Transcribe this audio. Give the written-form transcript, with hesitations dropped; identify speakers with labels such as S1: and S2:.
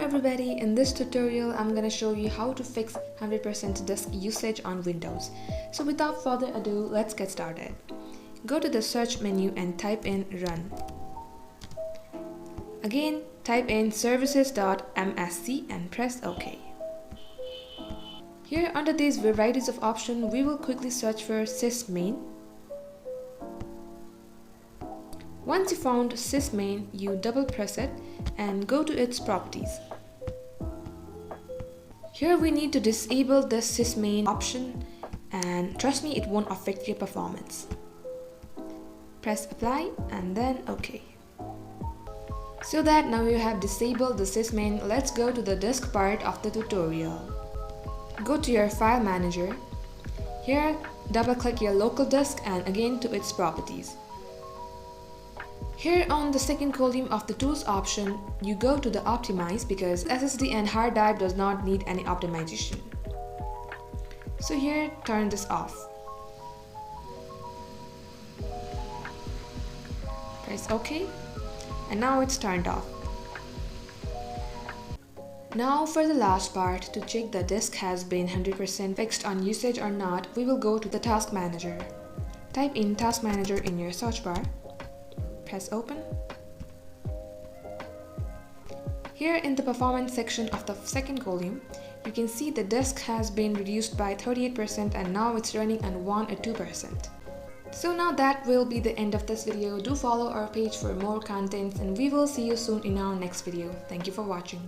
S1: everybody, in this tutorial I'm gonna show you how to fix 100% disk usage on Windows. So without further ado, let's get started. Go to the search menu and type in Run. Again, type in Services.MSC and press OK. Here under these varieties of options, we will quickly search for sysmain. Once you found sysmain, you double press it and go to its properties. Here we need to disable the sysmain option, and trust me, it won't affect your performance. Press apply and then OK. So that now you have disabled the sysmain, let's go to the disk part of the tutorial. Go to your file manager. Here double click your local disk and again to its properties. Here on the second column of the tools option, you go to the optimize because SSD and hard drive does not need any optimization. So here, turn this off. Press OK, and now it's turned off. Now for the last part, to check the disk has been 100% fixed on usage or not, we will go to the task manager. Type in task manager in your search bar. Press open. Here in the performance section of the second column, you can see the disk has been reduced by 38% and now it's running on 1 or 2%. So now that will be the end of this video. Do follow our page for more contents and we will see you soon in our next video. Thank you for watching.